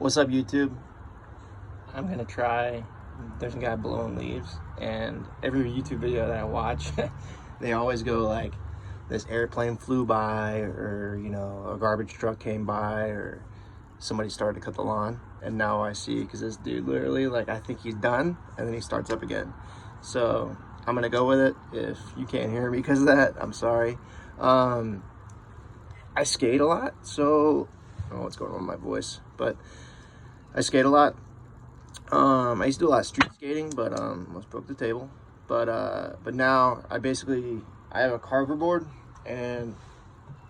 What's up, YouTube? I'm gonna try. There's a guy blowing leaves, and every YouTube video that I watch, they always go like, this airplane flew by, or a garbage truck came by, or somebody started to cut the lawn. And now I see, because this dude literally, like, I think he's done, and then he starts up again. So I'm gonna go with it. If you can't hear me because of that, I'm sorry. I skate a lot, so I don't know what's going on with my voice, but I skate a lot. I used to do a lot of street skating, but almost broke the table. But now I have a carver board, and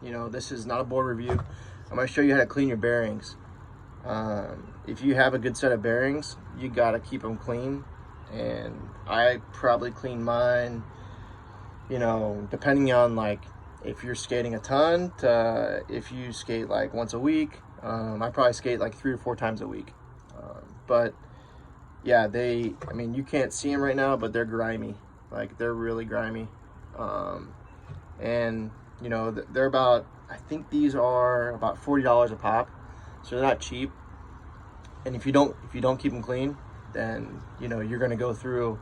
this is not a board review. I'm gonna show you how to clean your bearings. If you have a good set of bearings, you gotta keep them clean, and I probably clean mine, depending on like if you're skating a ton to if you skate like once a week. I probably skate like 3 or 4 times a week. But yeah, I mean, you can't see them right now, but they're grimy. Like, they're really grimy. And they're about, I think these are about $40 a pop, so they're not cheap. And if you don't keep them clean, then you're gonna go through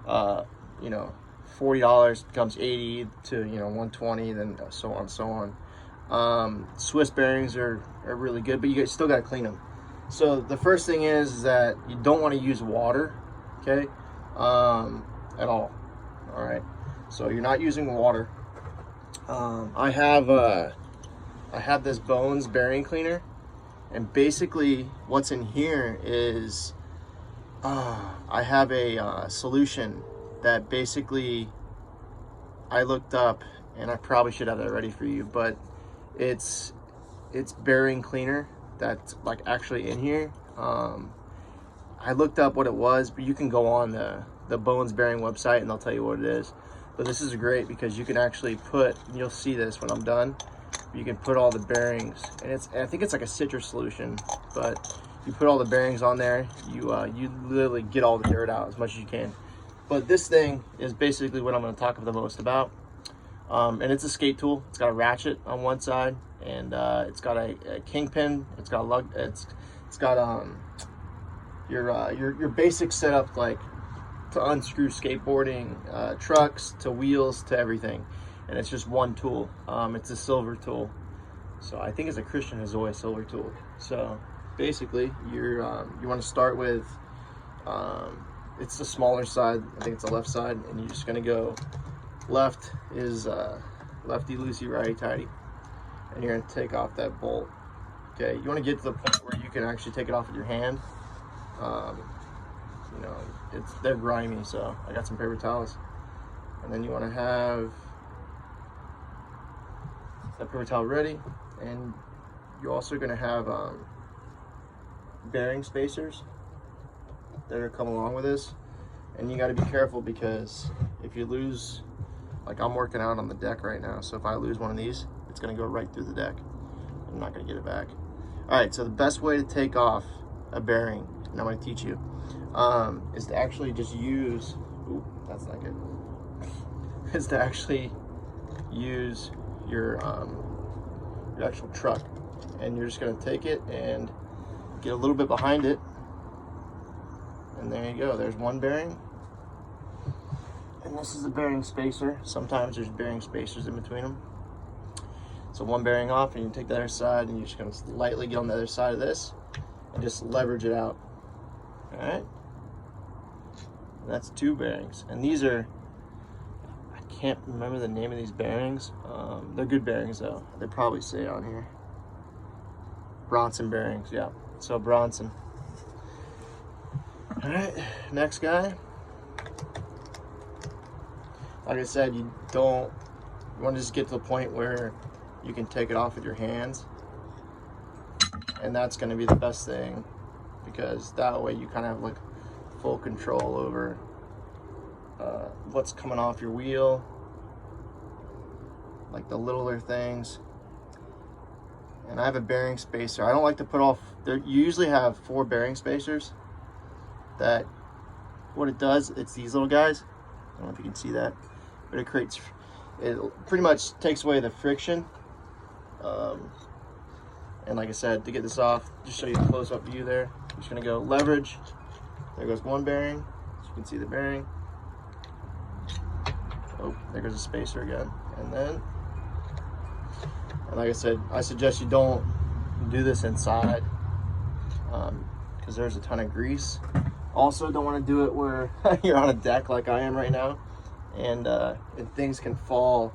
$40 becomes 80 to 120, then so on and so on. Swiss bearings are really good, but you guys still got to clean them. So the first thing is that you don't want to use water, okay, at all. All right, so you're not using water. I have this Bones bearing cleaner, and basically what's in here is I have a solution that basically I looked up, and I probably should have that ready for you, but it's bearing cleaner that's like actually in here. I looked up what it was, but you can go on the Bones Bearing website and they'll tell you what it is. But this is great because you can actually you'll see this when I'm done, you can put all the bearings, and I think it's like a citrus solution, but you put all the bearings on there, you literally get all the dirt out as much as you can. But this thing is basically what I'm going to talk the most about. And it's a skate tool. It's got a ratchet on one side, and it's got a kingpin. It's got a lug. It's got your basic setup, like to unscrew skateboarding, trucks to wheels to everything. And it's just one tool. It's a silver tool. So I think it's a Christian Hezoi silver tool. So basically, you want to start with it's the smaller side. I think it's the left side, and you're just gonna go. Left is lefty loosey, righty tighty, and you're gonna take off that bolt. Okay, you want to get to the point where you can actually take it off with your hand. They're grimy, so I got some paper towels, and then you want to have that paper towel ready, and you're also gonna have bearing spacers that are come along with this, and you got to be careful because if you lose. Like, I'm working out on the deck right now, so if I lose one of these, it's gonna go right through the deck. I'm not gonna get it back. All right, so the best way to take off a bearing, and I'm gonna teach you, is to actually just use, ooh, that's not good, is to actually use your actual truck. And you're just gonna take it and get a little bit behind it, and there you go, there's one bearing. And this is a bearing spacer. Sometimes there's bearing spacers in between them. So one bearing off, and you take the other side, and you're just gonna lightly get on the other side of this and just leverage it out. All right. And that's 2 bearings. And these are, I can't remember the name of these bearings. They're good bearings though. They probably say on here. Bronson bearings, yeah. So Bronson. All right, next guy. Like I said, you want to just get to the point where you can take it off with your hands, and that's going to be the best thing, because that way you kind of have like full control over what's coming off your wheel, like the littler things. And I have a bearing spacer. I don't like to put off. You usually have 4 bearing spacers. That what it does, it's these little guys. I don't know if you can see that. But it pretty much takes away the friction, And like I said, to get this off, just show you a close-up view there. I'm just gonna go leverage. There goes one bearing, so you can see the bearing. Oh, there goes a spacer again. And then, and like I said, I suggest you don't do this inside because there's a ton of grease. Also, don't want to do it where you're on a deck like I am right now, and things can fall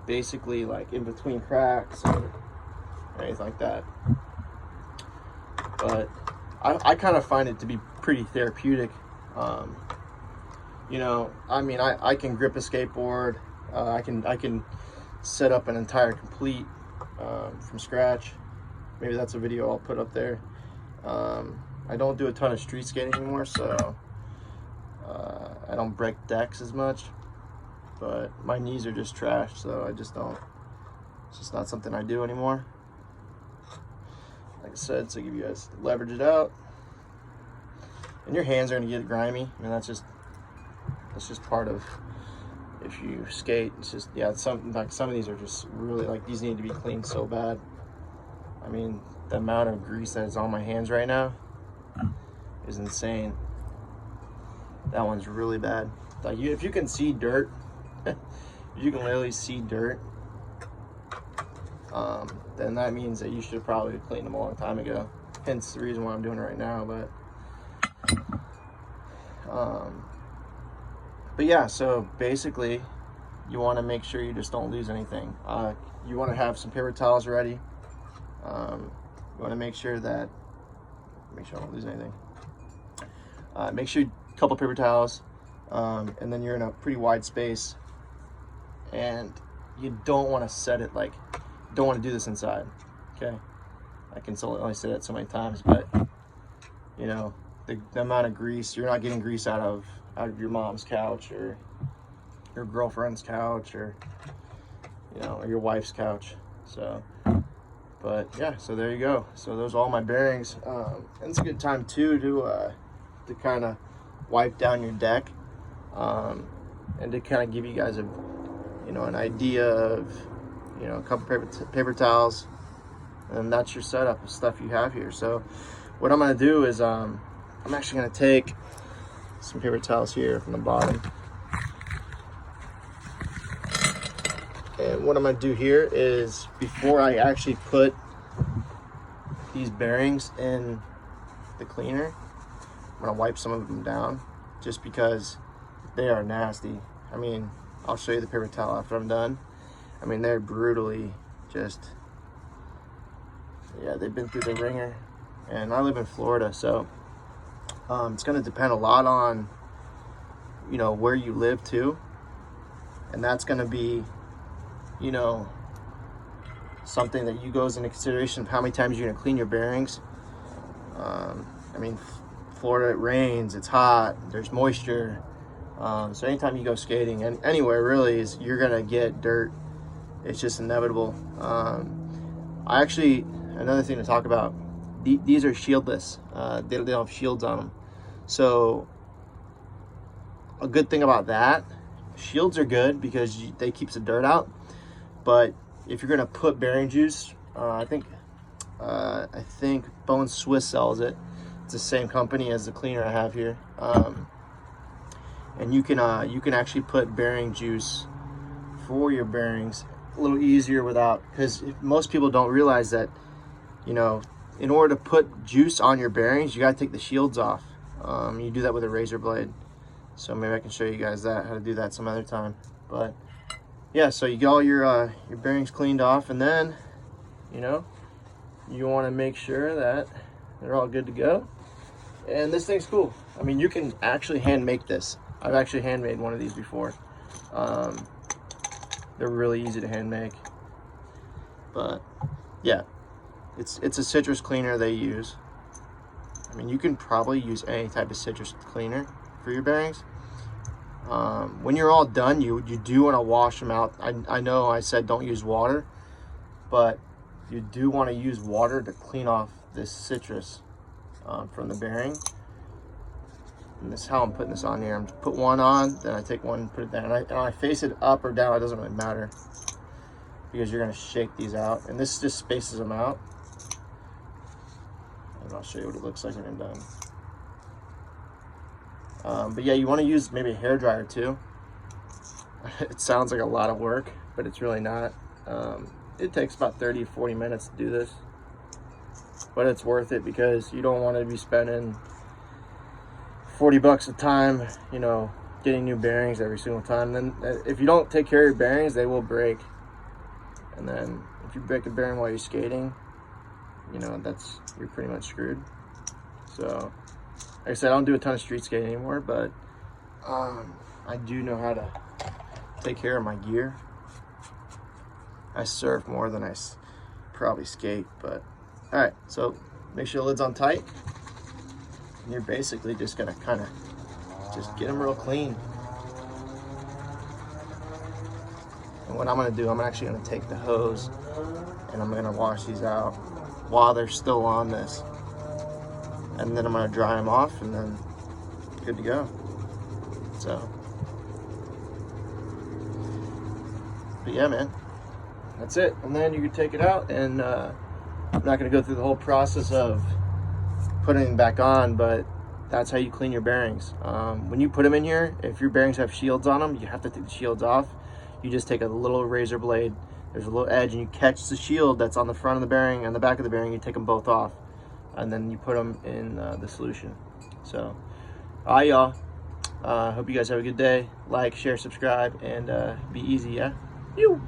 basically like in between cracks or anything like that. But I kind of find it to be pretty therapeutic. You know, I mean, I can grip a skateboard. I can set up an entire complete from scratch. Maybe that's a video I'll put up there. I don't do a ton of street skating anymore, so I don't break decks as much. But my knees are just trash, so I just don't. It's just not something I do anymore. Like I said, so give you guys leverage it out, and your hands are gonna get grimy. I mean, that's just part of if you skate. It's just, yeah, some of these are just really, like, these need to be cleaned so bad. I mean, the amount of grease that is on my hands right now is insane. That one's really bad. Like, if you can see dirt, you can literally see dirt, then that means that you should have probably cleaned them a long time ago. Hence the reason why I'm doing it right now. But yeah, so basically you want to make sure you just don't lose anything. You want to have some paper towels ready. You want to make sure I don't lose anything. Make sure a couple paper towels, and then you're in a pretty wide space, and you don't want to set it like, don't want to do this inside. Okay, I can only say that so many times, but you know, the amount of grease, you're not getting grease out of your mom's couch or your girlfriend's couch or, you know, or your wife's couch. So, but yeah, so there you go. So those are all my bearings. And it's a good time too to kind of wipe down your deck, and to kind of give you guys an idea of, a couple paper towels, and that's your setup of stuff you have here. So what I'm going to do is I'm actually going to take some paper towels here from the bottom, and what I'm going to do here is, before I actually put these bearings in the cleaner, I'm going to wipe some of them down, just because they are nasty. I mean, I'll show you the paper towel after I'm done. I mean, they're brutally just, yeah, they've been through the ringer. And I live in Florida, so it's going to depend a lot on, where you live too. And that's going to be, something that you goes into consideration of how many times you're going to clean your bearings. I mean, Florida, it rains, it's hot, there's moisture. So anytime you go skating, and anywhere really, you're going to get dirt. It's just inevitable. Another thing to talk about, these are shieldless. They don't have shields on them. So a good thing about that, shields are good because they keep the dirt out. But if you're gonna put bearing juice, I think Bone Swiss sells it. It's the same company as the cleaner I have here. And you can actually put bearing juice for your bearings a little easier because most people don't realize that, in order to put juice on your bearings, you got to take the shields off. You do that with a razor blade. So maybe I can show you guys how to do that some other time. But yeah, so you get all your bearings cleaned off, and then, you want to make sure that they're all good to go. And this thing's cool. I mean, you can actually hand make this. I've actually handmade one of these before. They're really easy to hand make. But yeah, it's a citrus cleaner they use. I mean, you can probably use any type of citrus cleaner for your bearings. When you're all done, you do want to wash them out. I know I said don't use water, but you do want to use water to clean off this citrus from the bearing. And this is how I'm putting this on here. I'm just put one on, then I take one and put it down. And I face it up or down, it doesn't really matter, because you're gonna shake these out. And this just spaces them out. I'll show you what it looks like when I'm done. But yeah, you want to use maybe a hair dryer too. It sounds like a lot of work, but it's really not. It takes about 30-40 minutes to do this, but it's worth it because you don't want to be spending $40 a time, you know, getting new bearings every single time. Then if you don't take care of your bearings, they will break. And then if you break a bearing while you're skating, you know, you're pretty much screwed. So like I said, I don't do a ton of street skating anymore, but I do know how to take care of my gear. I surf more than I probably skate, but all right, so make sure the lid's on tight. And you're basically just gonna kind of just get them real clean. And what I'm gonna do, I'm actually gonna take the hose and I'm gonna wash these out while they're still on this. And then I'm gonna dry them off and then good to go. So, but yeah, man, that's it. And then you can take it out, and I'm not gonna go through the whole process of putting them back on, but that's how you clean your bearings. When you put them in here, if your bearings have shields on them, you have to take the shields off. You just take a little razor blade, there's a little edge, and you catch the shield that's on the front of the bearing and the back of the bearing, you take them both off, and then you put them in the solution. So, all right, y'all. Hope you guys have a good day. Like, share, subscribe, and be easy, yeah? You.